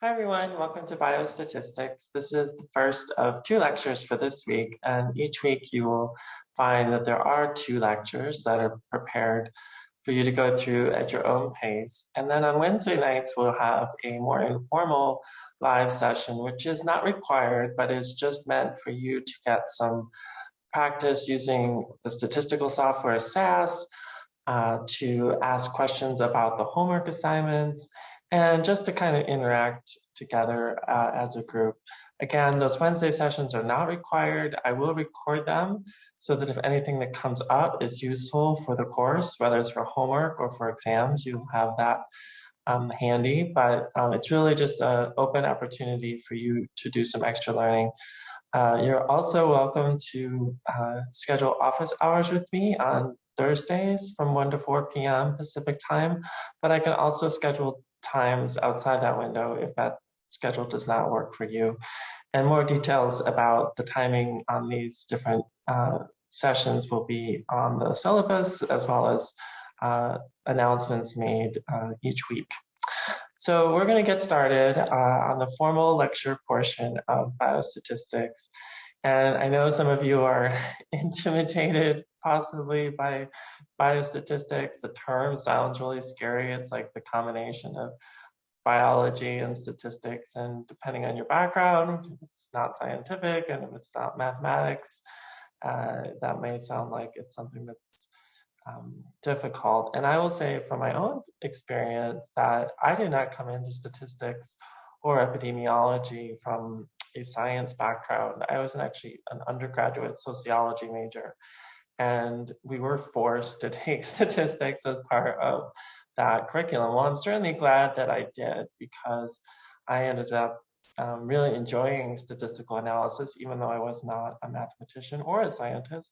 Hi everyone, welcome to Biostatistics. This is the first of two lectures for this week, and each week you will find that there are two lectures that are prepared for you to go through at your own pace. And then on Wednesday nights, we'll have a more informal live session, which is not required, but is just meant for you to get some practice using the statistical software SAS, to ask questions about the homework assignments, and just to kind of interact together as a group. Again, those Wednesday sessions are not required. I will record them so that if anything that comes up is useful for the course, whether it's for homework or for exams, you'll have that handy. But it's really just an open opportunity for you to do some extra learning. You're also welcome to schedule office hours with me on Thursdays from 1 to 4 p.m. Pacific time, but I can also schedule times outside that window if that schedule does not work for you. And more details about the timing on these different sessions will be on the syllabus, as well as announcements made each week. So we're going to get started on the formal lecture portion of biostatistics. And I know some of you are intimidated possibly by biostatistics. The term sounds really scary. It's like the combination of biology and statistics. And depending on your background, if it's not scientific and if it's not mathematics, that may sound like it's something that's difficult. And I will say from my own experience that I did not come into statistics or epidemiology from a science background. I was actually an undergraduate sociology major, and we were forced to take statistics as part of that curriculum. Well, I'm certainly glad that I did, because I ended up really enjoying statistical analysis, even though I was not a mathematician or a scientist.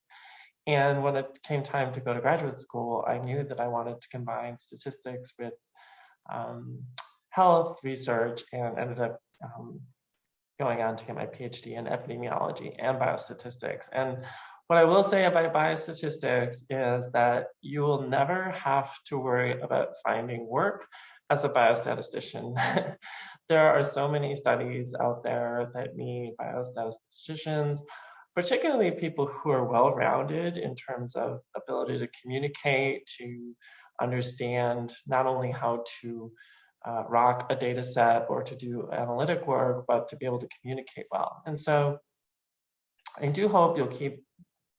And when it came time to go to graduate school, I knew that I wanted to combine statistics with health research, and ended up going on to get my PhD in epidemiology and biostatistics. And what I will say about biostatistics is that you will never have to worry about finding work as a biostatistician. There are so many studies out there that need biostatisticians, particularly people who are well-rounded in terms of ability to communicate, to understand not only how to rock a data set or to do analytic work, but to be able to communicate well. And so I do hope you'll keep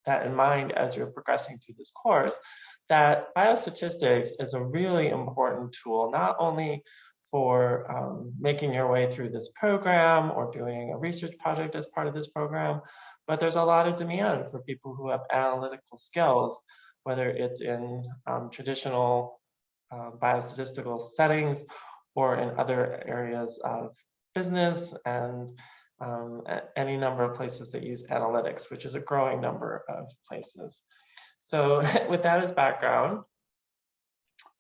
that in mind as you're progressing through this course, that biostatistics is a really important tool, not only for making your way through this program or doing a research project as part of this program, but there's a lot of demand for people who have analytical skills, whether it's in traditional biostatistical settings or in other areas of business and any number of places that use analytics, which is a growing number of places. So with that as background,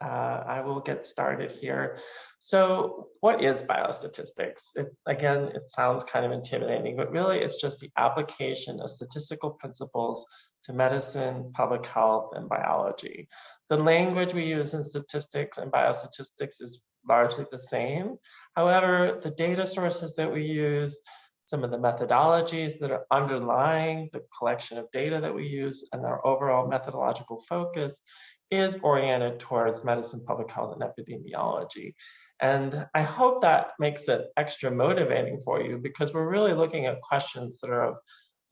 I will get started here. So what is biostatistics? Again, it sounds kind of intimidating, but really it's just the application of statistical principles to medicine, public health, and biology. The language we use in statistics and biostatistics is largely the same. However, the data sources that we use, some of the methodologies that are underlying the collection of data that we use, and our overall methodological focus is oriented towards medicine, public health, and epidemiology. And I hope that makes it extra motivating for you, because we're really looking at questions that are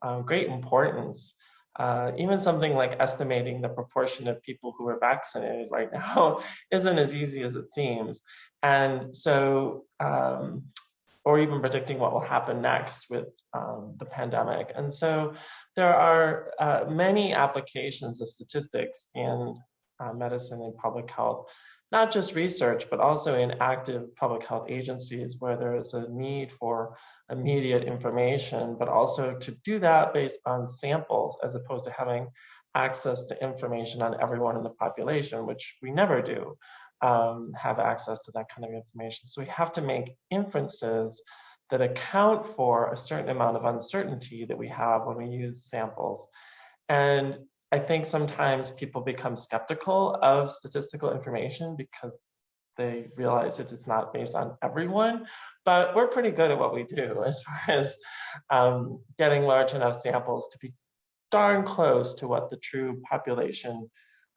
of great importance. Even something like estimating the proportion of people who are vaccinated right now isn't as easy as it seems. And so, or even predicting what will happen next with the pandemic. And so there are many applications of statistics in medicine and public health, not just research, but also in active public health agencies where there is a need for immediate information, but also to do that based on samples as opposed to having access to information on everyone in the population, which we never do have access to that kind of information. So we have to make inferences that account for a certain amount of uncertainty that we have when we use samples. And I think sometimes people become skeptical of statistical information because they realize that it's not based on everyone, but we're pretty good at what we do as far as getting large enough samples to be darn close to what the true population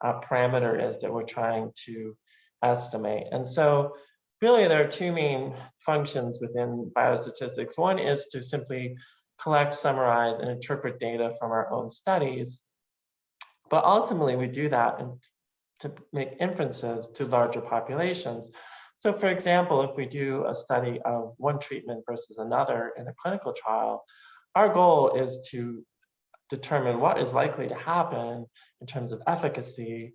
parameter is that we're trying to estimate. And so really there are two main functions within biostatistics. One is to simply collect, summarize, and interpret data from our own studies. But ultimately we do that to make inferences to larger populations. So for example, if we do a study of one treatment versus another in a clinical trial, our goal is to determine what is likely to happen in terms of efficacy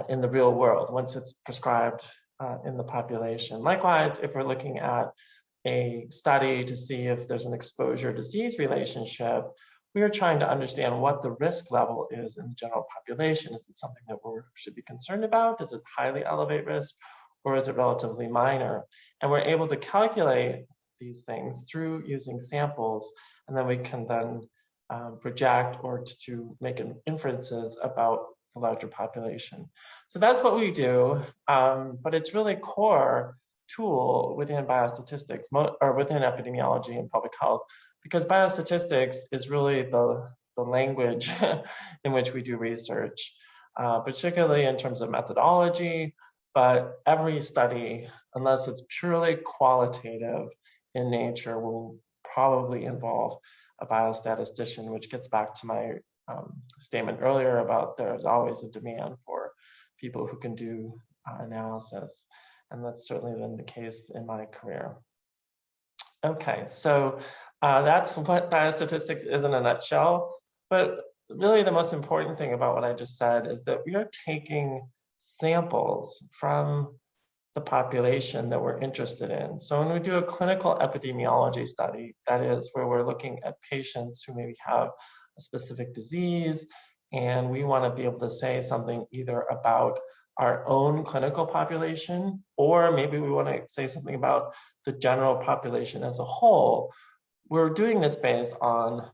in the real world once it's prescribed in the population. Likewise, if we're looking at a study to see if there's an exposure-disease relationship, we are trying to understand what the risk level is in the general population. Is it something that we should be concerned about? Does it highly elevate risk, or is it relatively minor? And we're able to calculate these things through using samples, and then we can then project or to make inferences about the larger population. So that's what we do, but it's really core tool within biostatistics or within epidemiology and public health, because biostatistics is really the language in which we do research, particularly in terms of methodology, but every study, unless it's purely qualitative in nature, will probably involve a biostatistician, which gets back to my statement earlier about there's always a demand for people who can do analysis. And that's certainly been the case in my career. Okay, so that's what biostatistics is in a nutshell. But really the most important thing about what I just said is that we are taking samples from the population that we're interested in. So when we do a clinical epidemiology study, that is where we're looking at patients who maybe have a specific disease, and we want to be able to say something either about our own clinical population, or maybe we want to say something about the general population as a whole. We're doing this based on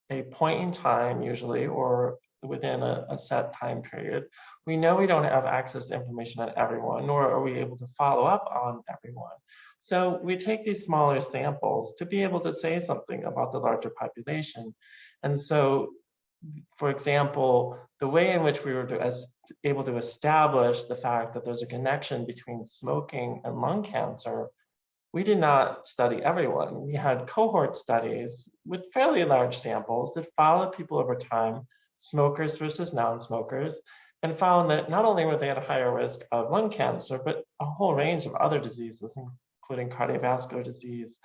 a point in time, usually, or within a set time period. We know we don't have access to information on everyone, nor are we able to follow up on everyone. So we take these smaller samples to be able to say something about the larger population. And so, for example, the way in which we were able to establish the fact that there's a connection between smoking and lung cancer, we did not study everyone. We had cohort studies with fairly large samples that followed people over time, smokers versus non-smokers, and found that not only were they at a higher risk of lung cancer, but a whole range of other diseases, including cardiovascular disease,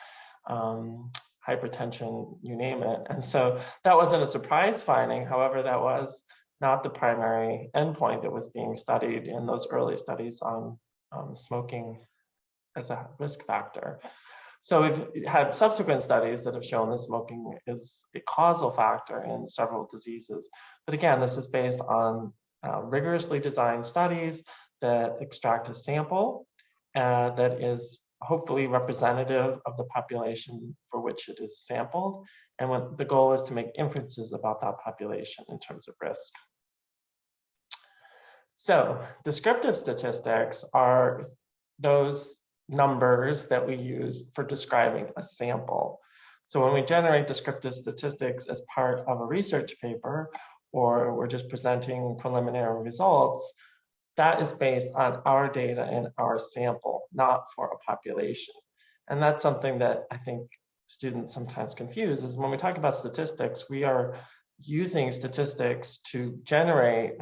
hypertension, you name it. And so that wasn't a surprise finding. However, that was not the primary endpoint that was being studied in those early studies on smoking as a risk factor. So we've had subsequent studies that have shown that smoking is a causal factor in several diseases. But again, this is based on rigorously designed studies that extract a sample that is hopefully representative of the population for which it is sampled. And what the goal is to make inferences about that population in terms of risk. So descriptive statistics are those numbers that we use for describing a sample. So when we generate descriptive statistics as part of a research paper, or we're just presenting preliminary results, that is based on our data and our sample, not for a population. And that's something that I think students sometimes confuse, is when we talk about statistics, we are using statistics to generate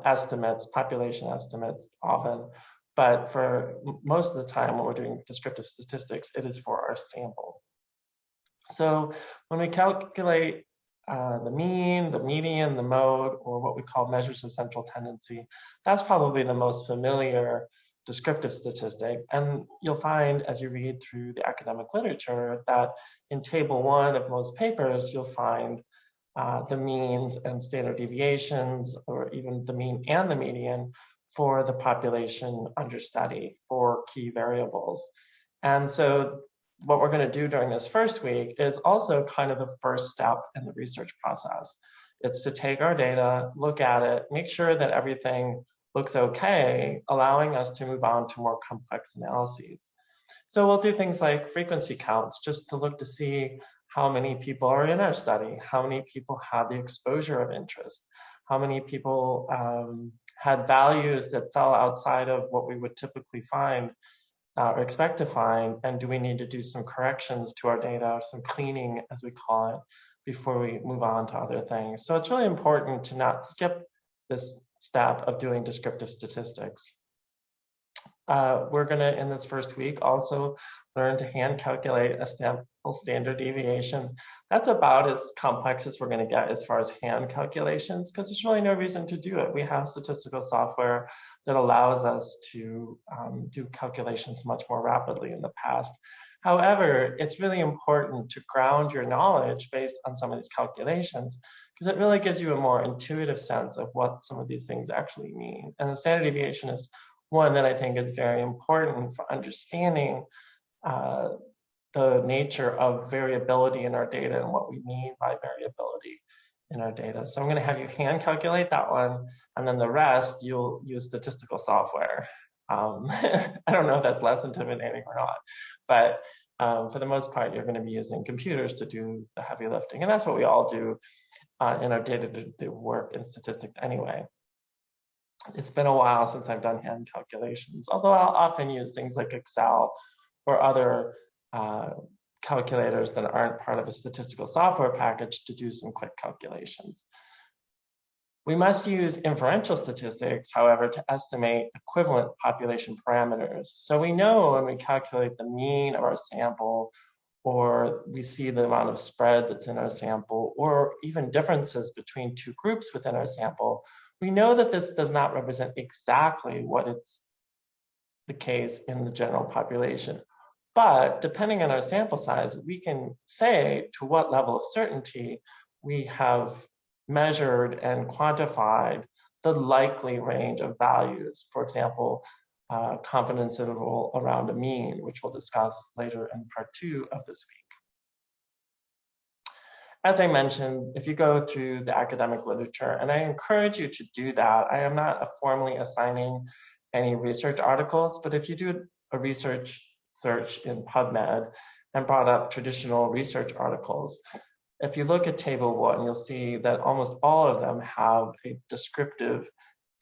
estimates, population estimates often, but for most of the time when we're doing descriptive statistics, it is for our sample. So when we calculate the mean, the median, the mode, or what we call measures of central tendency, that's probably the most familiar descriptive statistic. And you'll find as you read through the academic literature that in table 1 of most papers, you'll find the means and standard deviations, or even the mean and the median for the population under study for key variables. And so what we're going to do during this first week is also kind of the first step in the research process. It's to take our data, look at it, make sure that everything looks okay, allowing us to move on to more complex analyses. So we'll do things like frequency counts just to look to see how many people are in our study, how many people had the exposure of interest, how many people had values that fell outside of what we would typically find or expect to find, and do we need to do some corrections to our data, some cleaning as we call it, before we move on to other things. So it's really important to not skip this step of doing descriptive statistics. We're going to, in this first week, also learn to hand calculate a sample standard deviation. That's about as complex as we're going to get as far as hand calculations, because there's really no reason to do it. We have statistical software that allows us to do calculations much more rapidly in the past. However, it's really important to ground your knowledge based on some of these calculations, because it really gives you a more intuitive sense of what some of these things actually mean. And the standard deviation is one that I think is very important for understanding the nature of variability in our data and what we mean by variability in our data. So I'm going to have you hand calculate that one, and then the rest you'll use statistical software. I don't know if that's less intimidating or not, but for the most part, you're going to be using computers to do the heavy lifting, and that's what we all do in our day-to-day work in statistics anyway. It's been a while since I've done hand calculations, although I'll often use things like Excel or other calculators that aren't part of a statistical software package to do some quick calculations. We must use inferential statistics, however, to estimate equivalent population parameters. So we know when we calculate the mean of our sample, or we see the amount of spread that's in our sample, or even differences between two groups within our sample, we know that this does not represent exactly what it's the case in the general population. But depending on our sample size, we can say to what level of certainty we have measured and quantified the likely range of values. For example, confidence interval around a mean, which we'll discuss later in part 2 of this week. As I mentioned, if you go through the academic literature, and I encourage you to do that, I am not formally assigning any research articles, but if you do a research search in PubMed and brought up traditional research articles, if you look at table 1, you'll see that almost all of them have a descriptive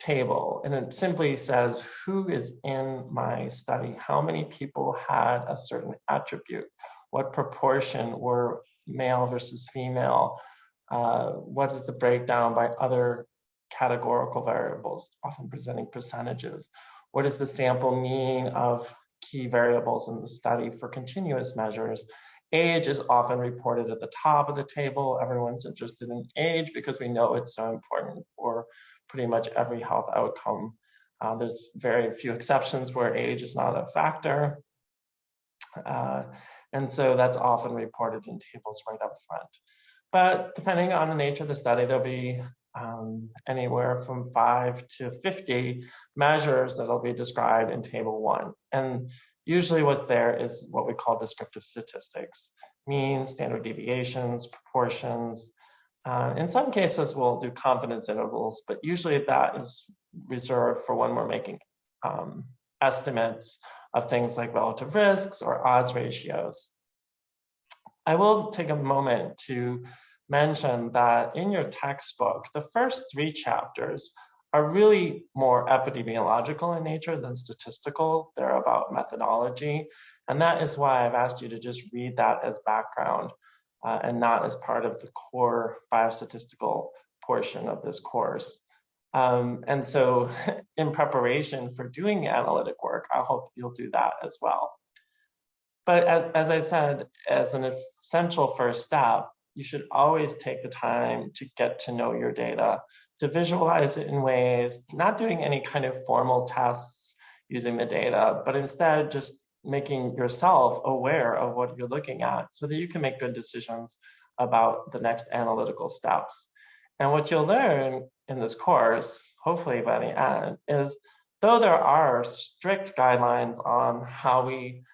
table, and it simply says who is in my study, how many people had a certain attribute, what proportion were male versus female, what is the breakdown by other categorical variables, often presenting percentages, what is the sample mean of key variables in the study for continuous measures. Age is often reported at the top of the table. Everyone's interested in age because we know it's so important for pretty much every health outcome. There's very few exceptions where age is not a factor. And so that's often reported in tables right up front. But depending on the nature of the study, there'll be anywhere from 5 to 50 measures that'll be described in table 1. And usually what's there is what we call descriptive statistics, means, standard deviations, proportions. In some cases, we'll do confidence intervals, but usually that is reserved for when we're making estimates of things like relative risks or odds ratios. I will take a moment to mention that in your textbook, the first 3 chapters are really more epidemiological in nature than statistical. They're about methodology. And that is why I've asked you to just read that as background and not as part of the core biostatistical portion of this course. And so in preparation for doing analytic work, I hope you'll do that as well. But as I said, as an essential first step, you should always take the time to get to know your data, to visualize it in ways, not doing any kind of formal tests using the data, but instead just making yourself aware of what you're looking at so that you can make good decisions about the next analytical steps. And what you'll learn in this course, hopefully by the end, is though there are strict guidelines on how we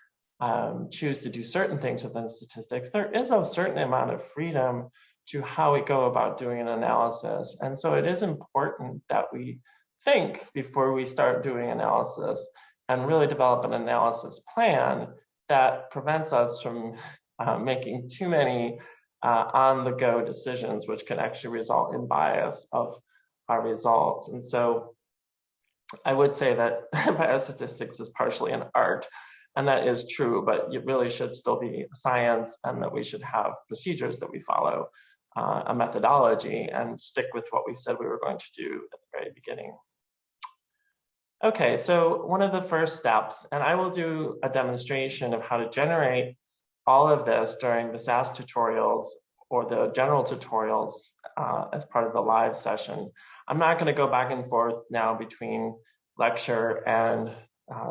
choose to do certain things within statistics, there is a certain amount of freedom to how we go about doing an analysis. And so it is important that we think before we start doing analysis and really develop an analysis plan that prevents us from making too many on-the-go decisions, which can actually result in bias of our results. And so I would say that biostatistics is partially an art, and that is true, but it really should still be science, and that we should have procedures that we follow, a methodology, and stick with what we said we were going to do at the very beginning. Okay, so one of the first steps, and I will do a demonstration of how to generate all of this during the SAS tutorials or the general tutorials as part of the live session. I'm not going to go back and forth now between lecture and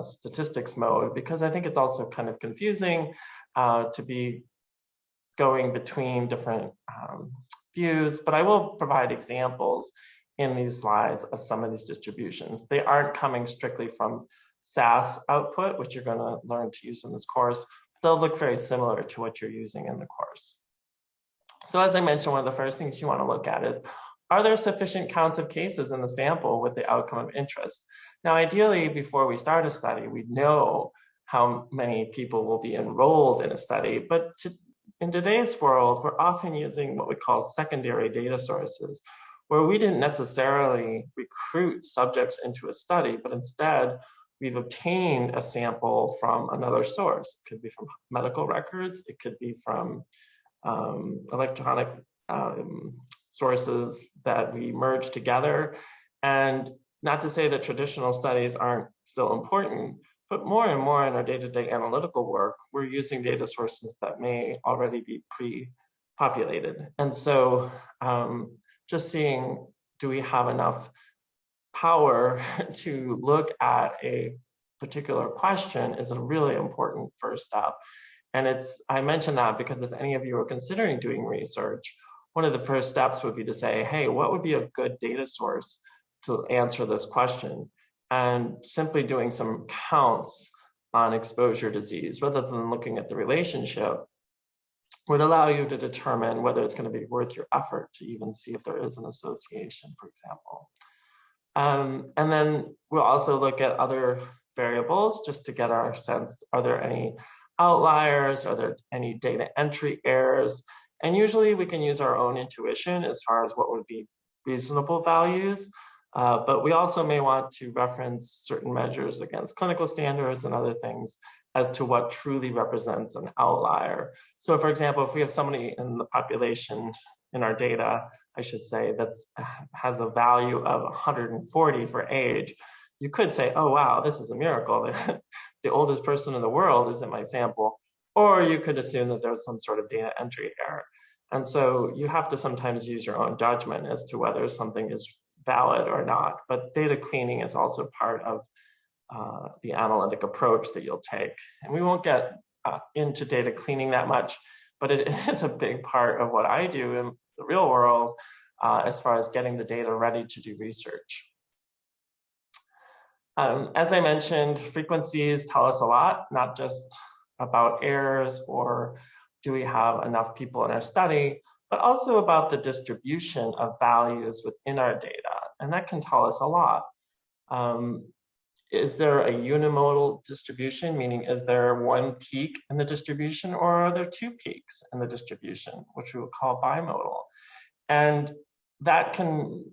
statistics mode, because I think it's also kind of confusing to be going between different views, but I will provide examples in these slides of some of these distributions. They aren't coming strictly from SAS output, which you're going to learn to use in this course. They'll look very similar to what you're using in the course. So as I mentioned, one of the first things you want to look at is, are there sufficient counts of cases in the sample with the outcome of interest? Now, ideally, before we start a study, we know how many people will be enrolled in a study, but in today's world, we're often using what we call secondary data sources, where we didn't necessarily recruit subjects into a study, but instead we've obtained a sample from another source. It could be from medical records, it could be from electronic sources that we merge together. And not to say that traditional studies aren't still important, but more and more in our day-to-day analytical work, we're using data sources that may already be pre-populated. And so just seeing, do we have enough power to look at a particular question is a really important first step. And I mention that because if any of you are considering doing research, one of the first steps would be to say, hey, what would be a good data source to answer this question? And simply doing some counts on exposure disease, rather than looking at the relationship, would allow you to determine whether it's going to be worth your effort to even see if there is an association, for example. And then we'll also look at other variables just to get our sense, are there any outliers? Are there any data entry errors? And usually we can use our own intuition as far as what would be reasonable values. But we also may want to reference certain measures against clinical standards and other things as to what truly represents an outlier. So for example, if we have somebody in the population in our data, I should say, that has a value of 140 for age, you could say, oh, wow, this is a miracle. The oldest person in the world is in my sample. Or you could assume that there's some sort of data entry error. And so you have to sometimes use your own judgment as to whether something is valid or not. But data cleaning is also part of the analytic approach that you'll take. And we won't get into data cleaning that much, but it is a big part of what I do in the real world as far as getting the data ready to do research. As I mentioned, frequencies tell us a lot, not just about errors or do we have enough people in our study, but also about the distribution of values within our data. And that can tell us a lot. Is there a unimodal distribution, meaning is there one peak in the distribution, or are there two peaks in the distribution, which we would call bimodal? And that can,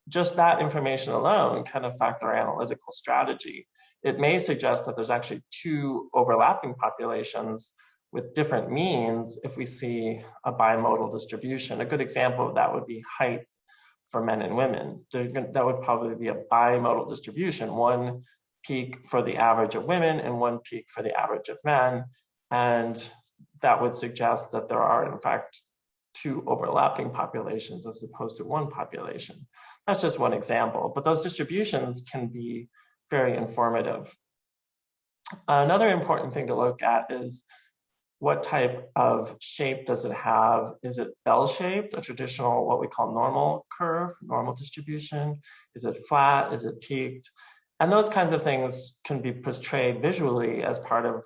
just that information alone can affect our analytical strategy. It may suggest that there's actually two overlapping populations with different means if we see a bimodal distribution. A good example of that would be height for men and women. That would probably be a bimodal distribution, one peak for the average of women and one peak for the average of men. And that would suggest that there are, in fact, two overlapping populations as opposed to one population. That's just one example, but those distributions can be very informative. Another important thing to look at is what type of shape does it have? Is it bell-shaped, a traditional, what we call normal curve, normal distribution? Is it flat? Is it peaked? And those kinds of things can be portrayed visually as part of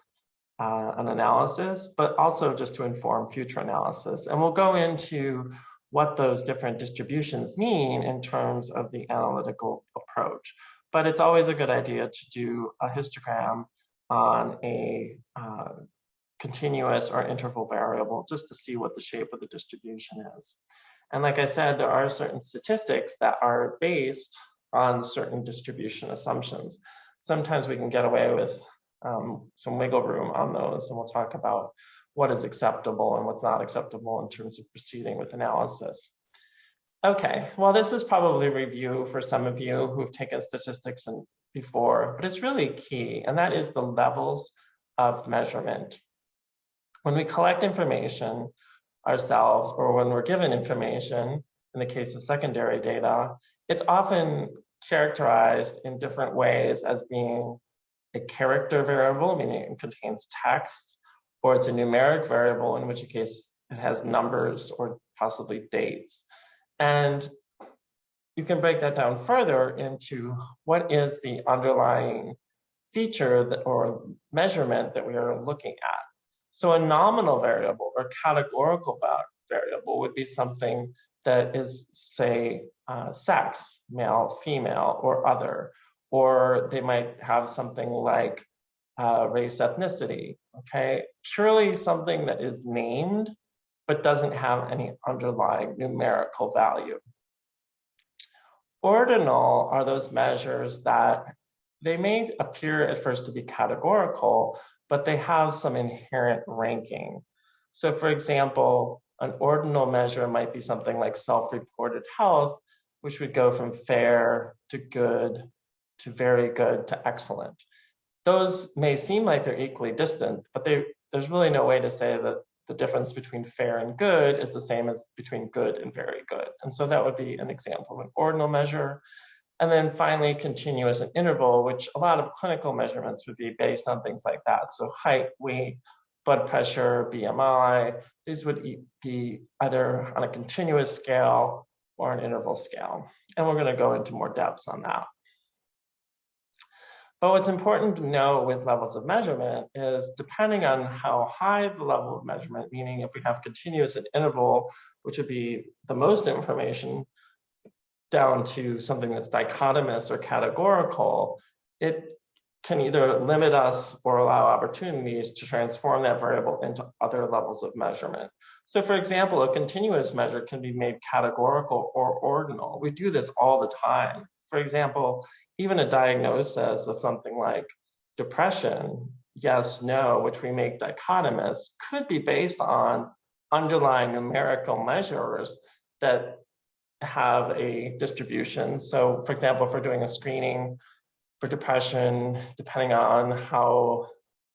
an analysis, but also just to inform future analysis. And we'll go into what those different distributions mean in terms of the analytical approach. But it's always a good idea to do a histogram on a continuous or interval variable just to see what the shape of the distribution is. And like I said, there are certain statistics that are based on certain distribution assumptions. Sometimes we can get away with some wiggle room on those, and we'll talk about what is acceptable and what's not acceptable in terms of proceeding with analysis. Okay, well, this is probably a review for some of you who've taken statistics before, but it's really key, and that is the levels of measurement. When we collect information ourselves, or when we're given information, in the case of secondary data, it's often characterized in different ways as being a character variable, meaning it contains text, or it's a numeric variable, in which case it has numbers or possibly dates. And you can break that down further into what is the underlying feature or measurement that we are looking at. So a nominal variable or categorical variable would be something that is, say, sex, male, female, or other, or they might have something like race, ethnicity, okay? Purely something that is named, but doesn't have any underlying numerical value. Ordinal are those measures that they may appear at first to be categorical, but they have some inherent ranking. So for example, an ordinal measure might be something like self-reported health, which would go from fair to good to very good to excellent. Those may seem like they're equally distant, but there's really no way to say that the difference between fair and good is the same as between good and very good. And so that would be an example of an ordinal measure. And then finally, continuous and interval, which a lot of clinical measurements would be based on things like that. So height, weight, blood pressure, BMI, these would be either on a continuous scale or an interval scale. And we're going to go into more depths on that. But what's important to know with levels of measurement is depending on how high the level of measurement, meaning if we have continuous and interval, which would be the most information, down to something that's dichotomous or categorical, it can either limit us or allow opportunities to transform that variable into other levels of measurement. So for example, a continuous measure can be made categorical or ordinal. We do this all the time. For example, even a diagnosis of something like depression, yes, no, which we make dichotomous, could be based on underlying numerical measures that have a distribution. So for example, if we're doing a screening for depression, depending on how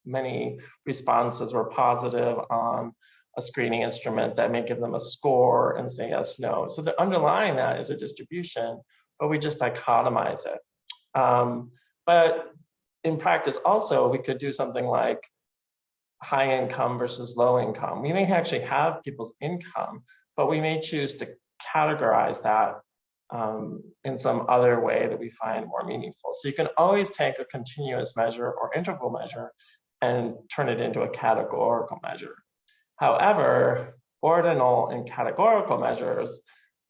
many responses were positive on a screening instrument, that may give them a score and say yes, no. So the underlying that is a distribution, but we just dichotomize it. But in practice also, we could do something like high income versus low income. We may actually have people's income, but we may choose to categorize that in some other way that we find more meaningful. So you can always take a continuous measure or interval measure and turn it into a categorical measure. However, ordinal and categorical measures,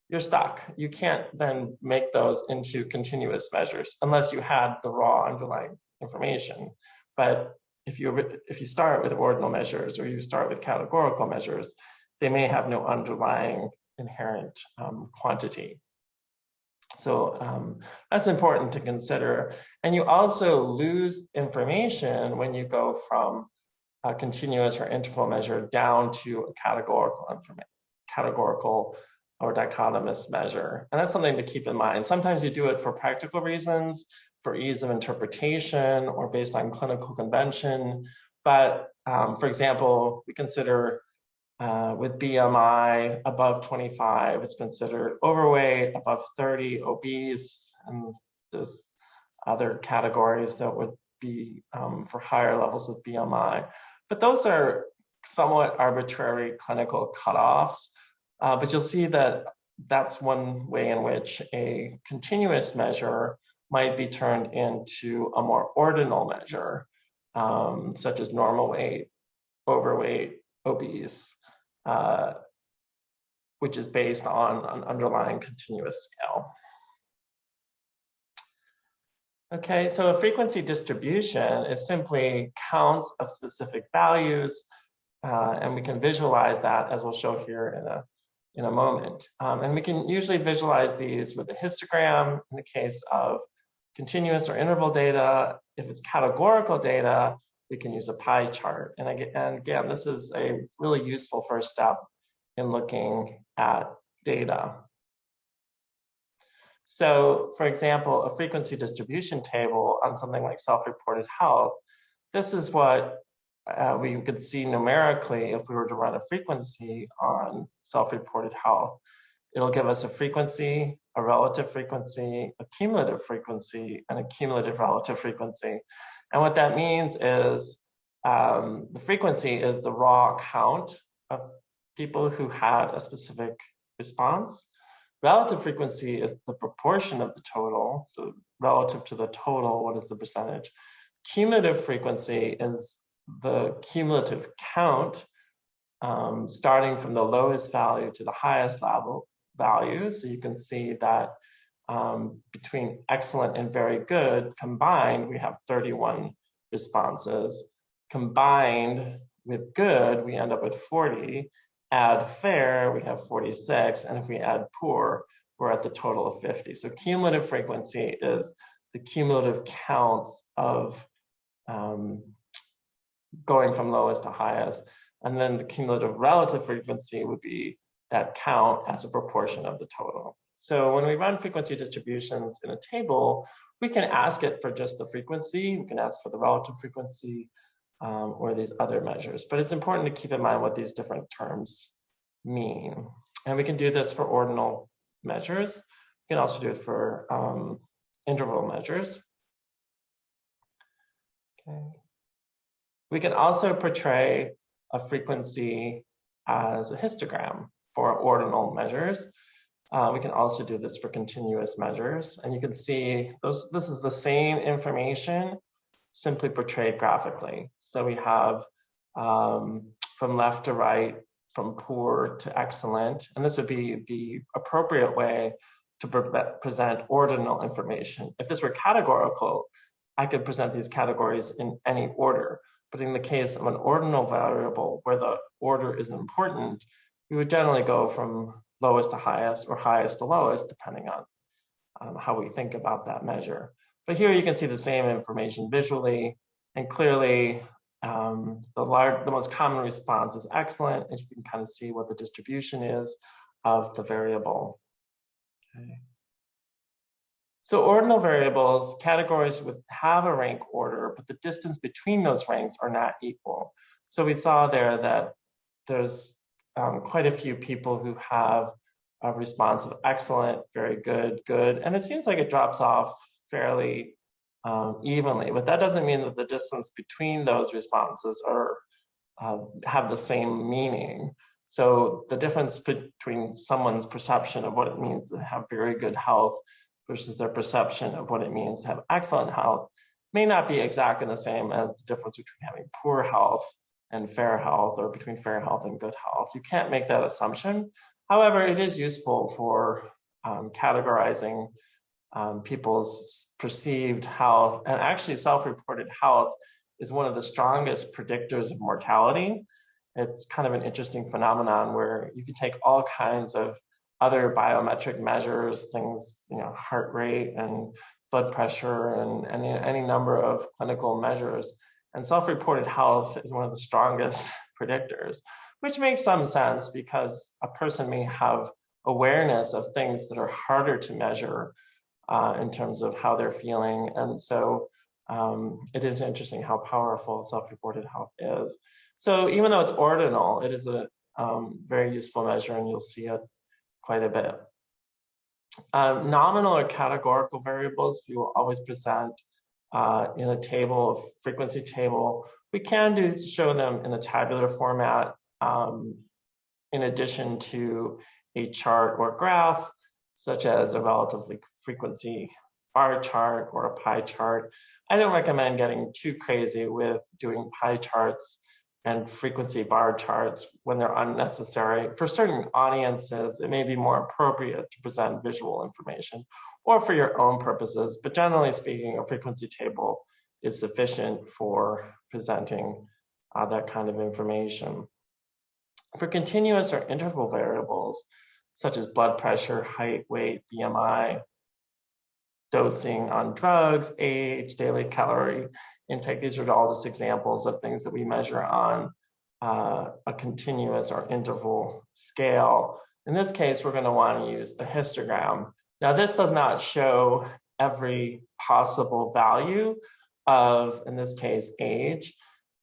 you're stuck. You can't then make those into continuous measures unless you had the raw underlying information. But if you start with ordinal measures or you start with categorical measures, they may have no underlying inherent quantity. So that's important to consider. And you also lose information when you go from a continuous or interval measure down to a categorical or dichotomous measure. And that's something to keep in mind. Sometimes you do it for practical reasons, for ease of interpretation or based on clinical convention. But for example, we consider with BMI above 25, it's considered overweight, above 30, obese, and there's other categories that would be for higher levels of BMI. But those are somewhat arbitrary clinical cutoffs. But you'll see that that's one way in which a continuous measure might be turned into a more ordinal measure, such as normal weight, overweight, obese, which is based on an underlying continuous scale. Okay, so a frequency distribution is simply counts of specific values, and we can visualize that, as we'll show here in a moment. And we can usually visualize these with a histogram in the case of continuous or interval data. If it's categorical data, we can use a pie chart. And again, this is a really useful first step in looking at data. So, for example, a frequency distribution table on something like self-reported health, this is what we could see numerically if we were to run a frequency on self-reported health. It'll give us a frequency, a relative frequency, a cumulative frequency, and a cumulative relative frequency. And what that means is the frequency is the raw count of people who had a specific response. Relative frequency is the proportion of the total. So relative to the total, what is the percentage? Cumulative frequency is the cumulative count starting from the lowest value to the highest value. So you can see that between excellent and very good combined, we have 31 responses. Combined with good, we end up with 40. Add fair, we have 46. And if we add poor, we're at the total of 50. So cumulative frequency is the cumulative counts of going from lowest to highest. And then the cumulative relative frequency would be that count as a proportion of the total. So when we run frequency distributions in a table, we can ask it for just the frequency, we can ask for the relative frequency, or these other measures. But it's important to keep in mind what these different terms mean. And we can do this for ordinal measures. We can also do it for interval measures. Okay. We can also portray a frequency as a histogram for ordinal measures. We can also do this for continuous measures. And you can see this is the same information, simply portrayed graphically. So we have from left to right, from poor to excellent. And this would be the appropriate way to present ordinal information. If this were categorical, I could present these categories in any order. But in the case of an ordinal variable where the order is important, we would generally go from lowest to highest or highest to lowest, depending on how we think about that measure. But here you can see the same information visually, and clearly the most common response is excellent, and you can kind of see what the distribution is of the variable. Okay. So ordinal variables, categories would have a rank order, but the distance between those ranks are not equal. So we saw there that there's quite a few people who have a response of excellent, very good, good, and it seems like it drops off fairly evenly, but that doesn't mean that the distance between those responses have the same meaning. So the difference between someone's perception of what it means to have very good health versus their perception of what it means to have excellent health may not be exactly the same as the difference between having poor health and fair health, or between fair health and good health. You can't make that assumption. However, it is useful for categorizing people's perceived health, and actually self-reported health is one of the strongest predictors of mortality. It's kind of an interesting phenomenon where you can take all kinds of other biometric measures, things, heart rate and blood pressure and any number of clinical measures. And self-reported health is one of the strongest predictors, which makes some sense because a person may have awareness of things that are harder to measure in terms of how they're feeling. And so it is interesting how powerful self-reported health is. So even though it's ordinal, it is a very useful measure, and you'll see it quite a bit. Nominal or categorical variables, we will always present in a table, a frequency table. We can show them in a tabular format in addition to a chart or graph, such as a relative frequency bar chart or a pie chart. I don't recommend getting too crazy with doing pie charts and frequency bar charts when they're unnecessary. For certain audiences, it may be more appropriate to present visual information or for your own purposes, but generally speaking, a frequency table is sufficient for presenting that kind of information. For continuous or interval variables, such as blood pressure, height, weight, BMI, dosing on drugs, age, daily calorie intake, these are all just examples of things that we measure on a continuous or interval scale. In this case, we're going to want to use a histogram. Now, this does not show every possible value of, in this case, age.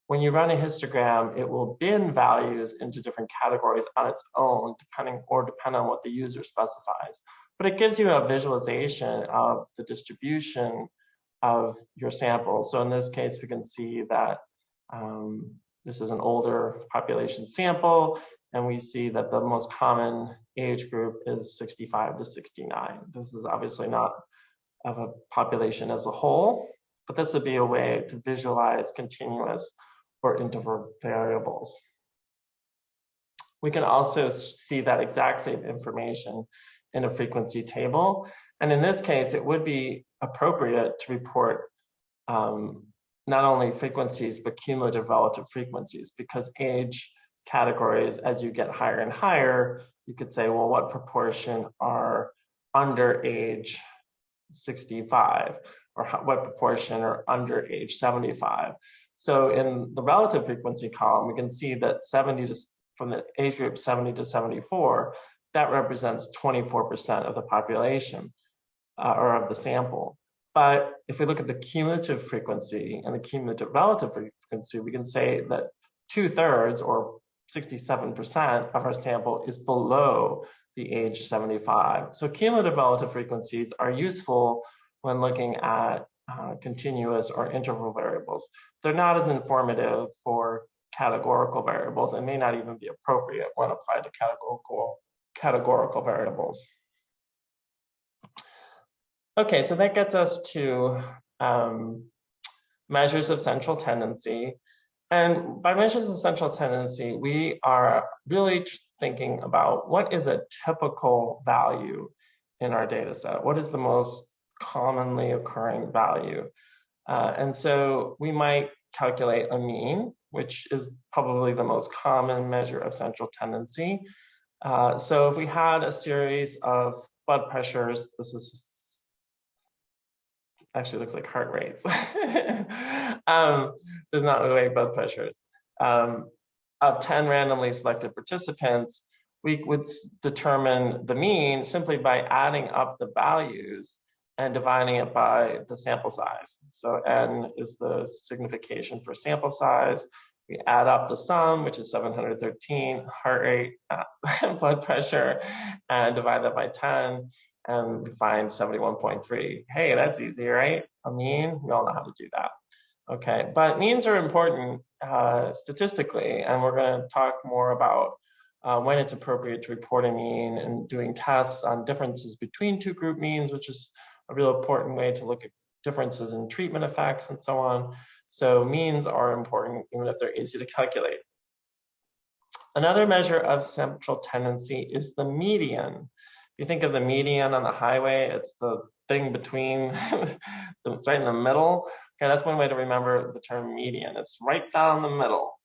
When you run a histogram, it will bin values into different categories on its own, depending on what the user specifies. But it gives you a visualization of the distribution of your sample. So in this case, we can see that this is an older population sample, and we see that the most common age group is 65 to 69. This is obviously not of a population as a whole, but this would be a way to visualize continuous or interval variables. We can also see that exact same information in a frequency table. And in this case, it would be appropriate to report not only frequencies, but cumulative relative frequencies, because age categories, as you get higher and higher, you could say, well, what proportion are under age 65, or what proportion are under age 75? So in the relative frequency column, we can see that from the age group 70 to 74, that represents 24% of the population or of the sample. But if we look at the cumulative frequency and the cumulative relative frequency, we can say that 2/3 or 67% of our sample is below the age 75. So cumulative relative frequencies are useful when looking at continuous or interval variables. They're not as informative for categorical variables and may not even be appropriate when applied to categorical variables. Okay, so that gets us to measures of central tendency. And by measures of central tendency, we are really thinking about what is a typical value in our data set? What is the most commonly occurring value? And so we might calculate a mean, which is probably the most common measure of central tendency. So if we had a series of blood pressures, this is actually looks like heart rates. Does not look like blood pressures. Of 10 randomly selected participants, we would determine the mean simply by adding up the values and dividing it by the sample size. So n is the signification for sample size. We add up the sum, which is 713, heart rate, blood pressure, and divide that by 10, and we find 71.3. Hey, that's easy, right? A mean, we all know how to do that. Okay, but means are important statistically, and we're going to talk more about when it's appropriate to report a mean and doing tests on differences between two group means, which is a real important way to look at differences in treatment effects and so on. So means are important, even if they're easy to calculate. Another measure of central tendency is the median. If you think of the median on the highway, it's the thing between, it's right in the middle. Okay, that's one way to remember the term median. It's right down the middle.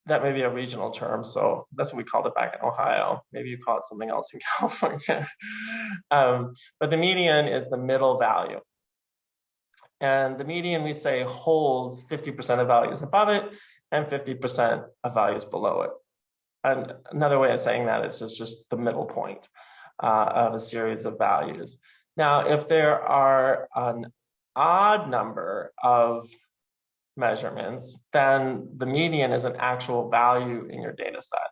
That may be a regional term, so that's what we called it back in Ohio. Maybe you call it something else in California. But the median is the middle value. And the median, we say, holds 50% of values above it and 50% of values below it. And another way of saying that is just the middle point of a series of values. Now, if there are an odd number of measurements, then the median is an actual value in your data set,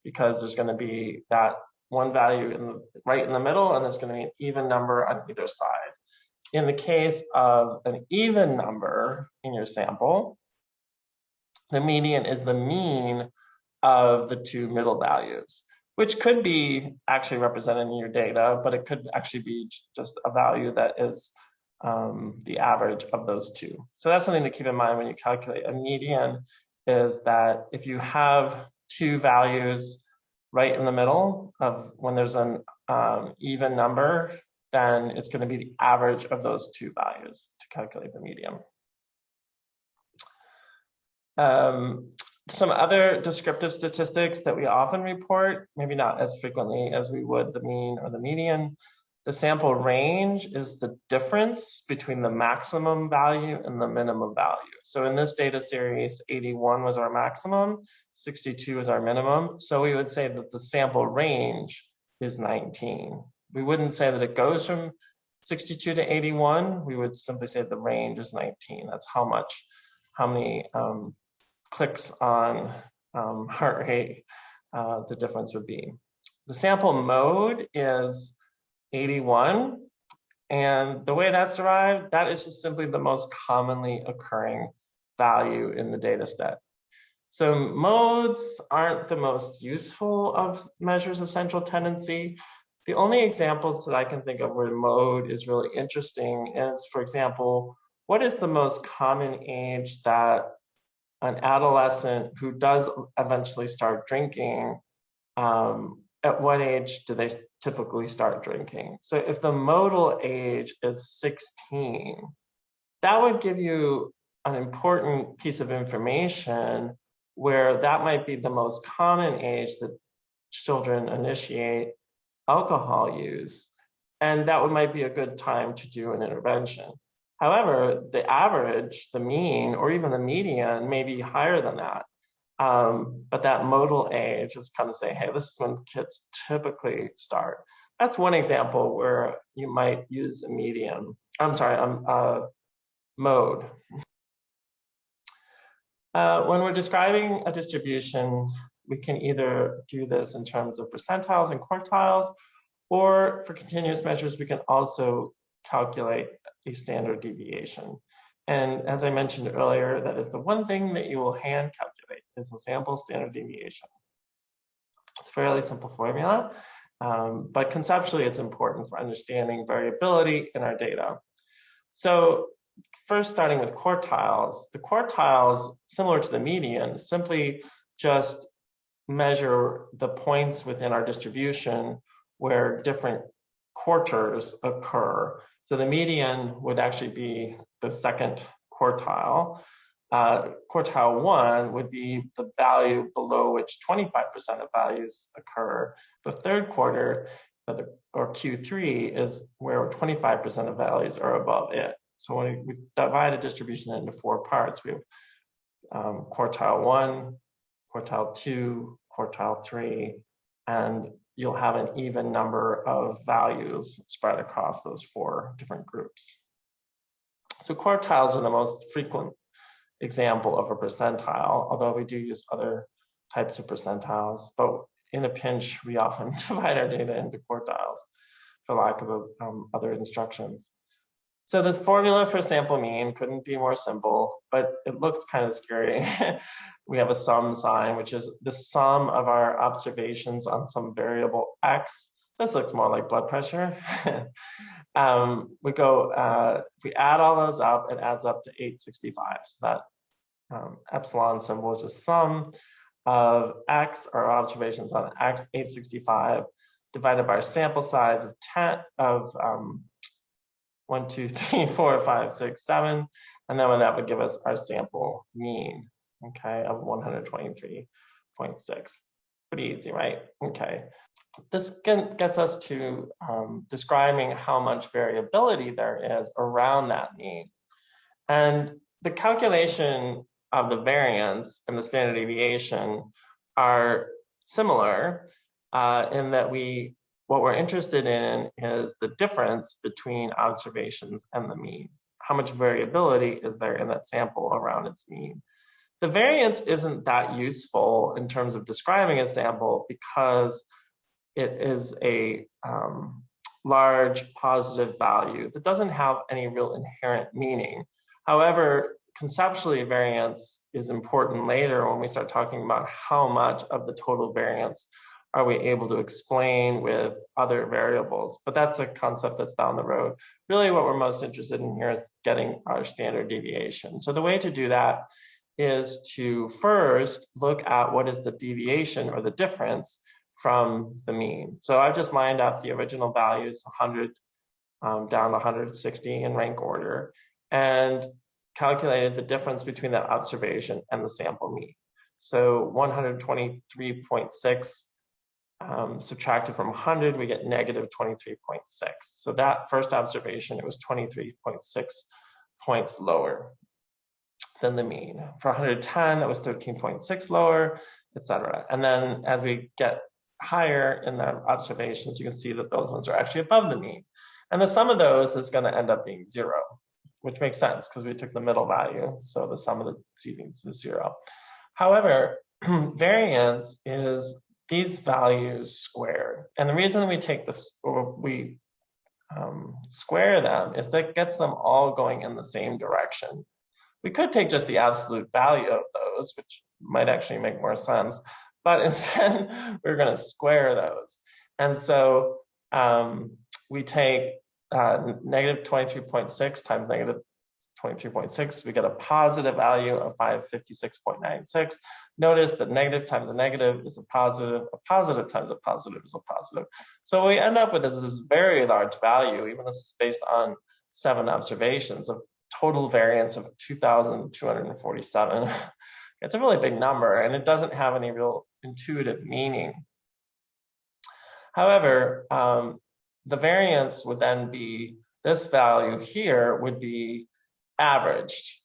because there's going to be that one value right in the middle, and there's going to be an even number on either side. In the case of an even number in your sample, the median is the mean of the two middle values, which could be actually represented in your data, but it could actually be just a value that is the average of those two. So that's something to keep in mind when you calculate a median is that if you have two values right in the middle of when there's an even number, then it's going to be the average of those two values to calculate the median. Some other descriptive statistics that we often report, maybe not as frequently as we would the mean or the median. The sample range is the difference between the maximum value and the minimum value. So in this data series, 81 was our maximum, 62 is our minimum. So we would say that the sample range is 19. We wouldn't say that it goes from 62 to 81. We would simply say the range is 19. That's how many clicks on heart rate the difference would be. The sample mode is 81, and the way that's derived, that is just simply the most commonly occurring value in the data set. So modes aren't the most useful of measures of central tendency. The only examples that I can think of where mode is really interesting is, for example, what is the most common age that an adolescent who does eventually start drinking, at what age do they typically start drinking? So if the modal age is 16, that would give you an important piece of information where that might be the most common age that children initiate alcohol use, and that might be a good time to do an intervention. However, the average, the mean, or even the median may be higher than that. But that modal age is kind of say, hey, this is when kids typically start. That's one example where you might use a mode. When we're describing a distribution, we can either do this in terms of percentiles and quartiles, or for continuous measures, we can also calculate a standard deviation. And as I mentioned earlier, that is the one thing that you will hand calculate is the sample standard deviation. It's a fairly simple formula, but conceptually it's important for understanding variability in our data. So first, starting with quartiles, the quartiles, similar to the median, simply just measure the points within our distribution where different quarters occur. So the median would actually be the second quartile. Quartile 1 would be the value below which 25% of values occur. The third quarter, or Q3, is where 25% of values are above it. So when we divide a distribution into 4 parts, we have quartile 1, quartile 2, quartile 3, and you'll have an even number of values spread across those 4 different groups. So quartiles are the most frequent example of a percentile, although we do use other types of percentiles. But in a pinch, we often divide our data into quartiles for lack of other instructions. So the formula for sample mean couldn't be more simple, but it looks kind of scary. We have a sum sign, which is the sum of our observations on some variable x. This looks more like blood pressure. If we add all those up, it adds up to 865. So that epsilon symbol is just sum of x, our observations on x, 865, divided by our sample size of 10 of 1, 2, 3, 4, 5, 6, 7, and then that would give us our sample mean, okay, of 123.6. Pretty easy, right? Okay. This gets us to describing how much variability there is around that mean. And the calculation of the variance and the standard deviation are similar in that what we're interested in is the difference between observations and the means. How much variability is there in that sample around its mean? The variance isn't that useful in terms of describing a sample because it is a large positive value that doesn't have any real inherent meaning. However, conceptually, variance is important later when we start talking about how much of the total variance are we able to explain with other variables. But that's a concept that's down the road. Really what we're most interested in here is getting our standard deviation. So the way to do that is to first look at what is the deviation or the difference from the mean. So I've just lined up the original values, 100 down to 160 in rank order, and calculated the difference between that observation and the sample mean. So 123.6 subtracted from 100, we get negative 23.6. So that first observation, it was 23.6 points lower than the mean. For 110, that was 13.6 lower, etc. And then as we get higher in the observations, you can see that those ones are actually above the mean. And the sum of those is going to end up being 0, which makes sense because we took the middle value. So the sum of the two things is 0. However, variance is these values squared. And the reason we take this, or we square them, is that gets them all going in the same direction. We could take just the absolute value of those, which might actually make more sense, but instead we're going to square those. And so we take negative 23.6 times negative 23.6, we get a positive value of 556.96. Notice that negative times a negative is a positive times a positive is a positive. So what we end up with is this very large value, even this is based on 7 observations, of total variance of 2,247. It's a really big number, and it doesn't have any real intuitive meaning. However, the variance would then be, this value here would be averaged,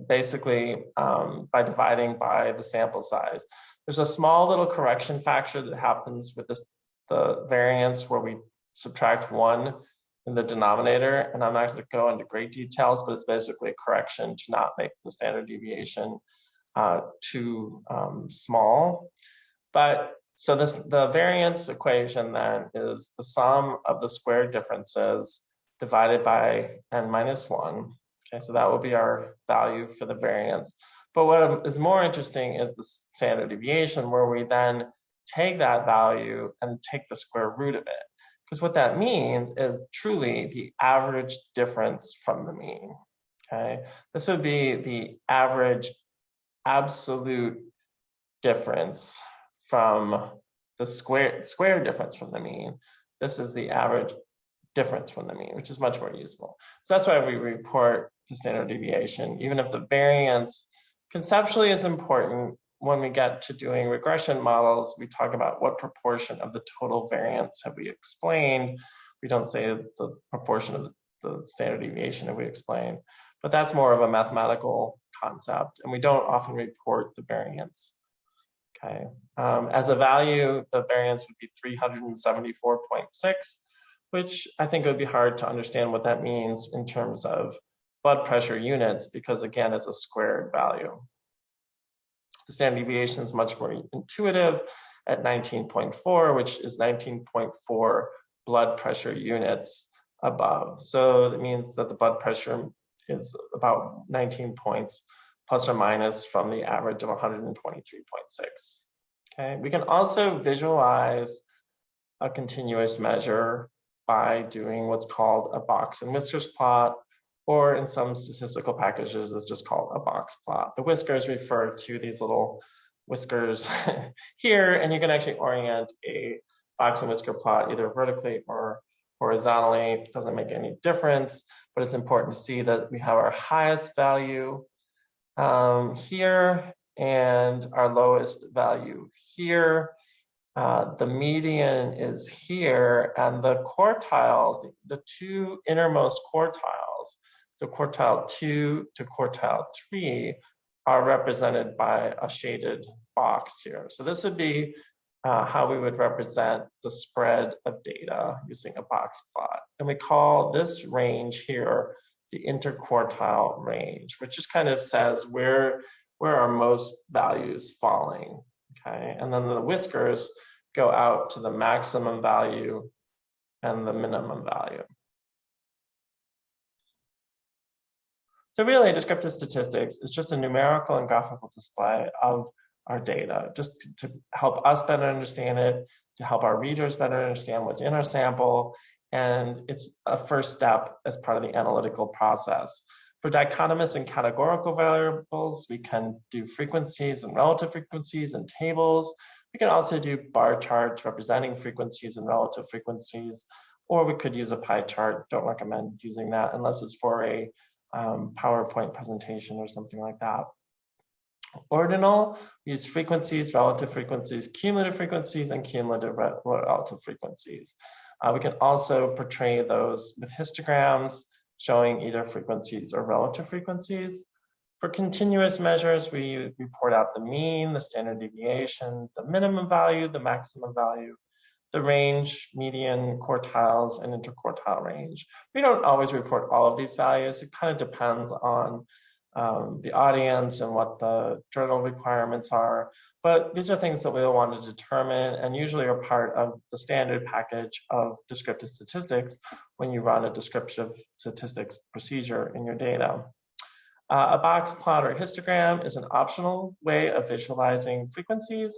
basically by dividing by the sample size. There's a small little correction factor that happens with this, the variance, where we subtract 1 in the denominator, and I'm not going to go into great details, but it's basically a correction to not make the standard deviation too small. But so the variance equation then is the sum of the square differences divided by n minus 1. Okay, so that will be our value for the variance. But what is more interesting is the standard deviation, where we then take that value and take the square root of it. Because what that means is truly the average difference from the mean. Okay, this would be the average absolute difference from the square difference from the mean. This is the average difference from the mean, which is much more useful. So that's why we report the standard deviation, even if the variance conceptually is important. When we get to doing regression models, we talk about what proportion of the total variance have we explained. We don't say the proportion of the standard deviation have we explained, but that's more of a mathematical concept, and we don't often report the variance. Okay, as a value, the variance would be 374.6, which I think it would be hard to understand what that means in terms of blood pressure units, because again, it's a squared value. The standard deviation is much more intuitive at 19.4, which is 19.4 blood pressure units above. So that means that the blood pressure is about 19 points plus or minus from the average of 123.6. Okay, we can also visualize a continuous measure by doing what's called a box and whiskers plot, or in some statistical packages, it's just called a box plot. The whiskers refer to these little whiskers here, and you can actually orient a box and whisker plot either vertically or horizontally. It doesn't make any difference, but it's important to see that we have our highest value here and our lowest value here. The median is here, and the quartiles, the 2 innermost quartiles, so quartile 2 to quartile 3, are represented by a shaded box here. So this would be how we would represent the spread of data using a box plot. And we call this range here the interquartile range, which just kind of says where are most values falling. Okay, and then the whiskers go out to the maximum value and the minimum value. So really, descriptive statistics is just a numerical and graphical display of our data, just to help us better understand it, to help our readers better understand what's in our sample, and it's a first step as part of the analytical process. For dichotomous and categorical variables, we can do frequencies and relative frequencies and tables. We can also do bar charts representing frequencies and relative frequencies, or we could use a pie chart. Don't recommend using that unless it's for a PowerPoint presentation or something like that. Ordinal, we use frequencies, relative frequencies, cumulative frequencies, and cumulative relative frequencies. We can also portray those with histograms showing either frequencies or relative frequencies. For continuous measures, we report out the mean, the standard deviation, the minimum value, the maximum value, the range, median, quartiles, and interquartile range. We don't always report all of these values. It kind of depends on the audience and what the journal requirements are. But these are things that we'll want to determine and usually are part of the standard package of descriptive statistics when you run a descriptive statistics procedure in your data. A box plot or histogram is an optional way of visualizing frequencies,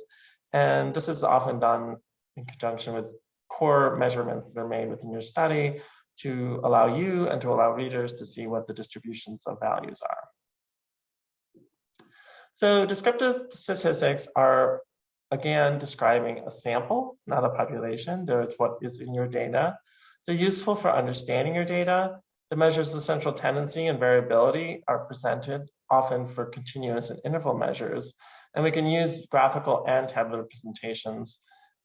and this is often done in conjunction with core measurements that are made within your study to allow you and to allow readers to see what the distributions of values are. So descriptive statistics are, again, describing a sample, not a population. There's what is in your data. They're useful for understanding your data. The measures of central tendency and variability are presented often for continuous and interval measures. And we can use graphical and tabular presentations.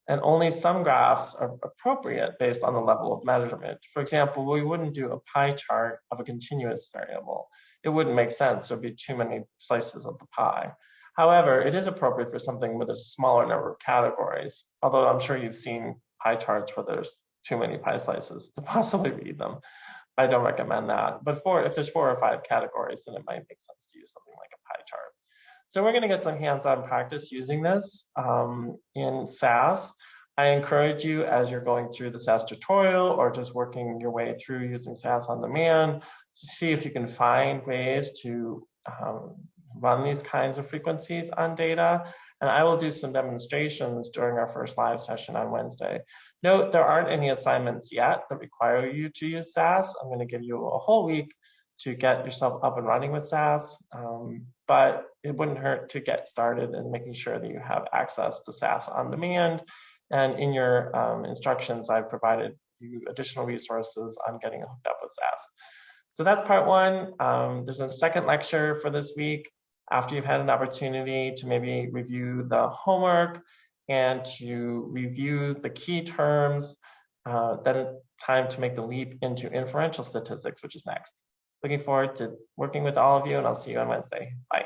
And only some graphs are appropriate based on the level of measurement. For example, we wouldn't do a pie chart of a continuous variable. It wouldn't make sense. There'd be too many slices of the pie. However, it is appropriate for something with a smaller number of categories, although I'm sure you've seen pie charts where there's too many pie slices to possibly read them. I don't recommend that. But if there's 4 or 5 categories, then it might make sense to use something like a pie chart. So we're going to get some hands-on practice using this in SAS. I encourage you, as you're going through the SAS tutorial or just working your way through using SAS on demand, to see if you can find ways to run these kinds of frequencies on data. And I will do some demonstrations during our first live session on Wednesday. Note, there aren't any assignments yet that require you to use SAS. I'm going to give you a whole week to get yourself up and running with SAS, but it wouldn't hurt to get started in making sure that you have access to SAS on demand. And in your instructions, I've provided you additional resources on getting hooked up with SAS. So that's part 1. There's a second lecture for this week after you've had an opportunity to maybe review the homework and to review the key terms. Then it's time to make the leap into inferential statistics, which is next. Looking forward to working with all of you, and I'll see you on Wednesday. Bye.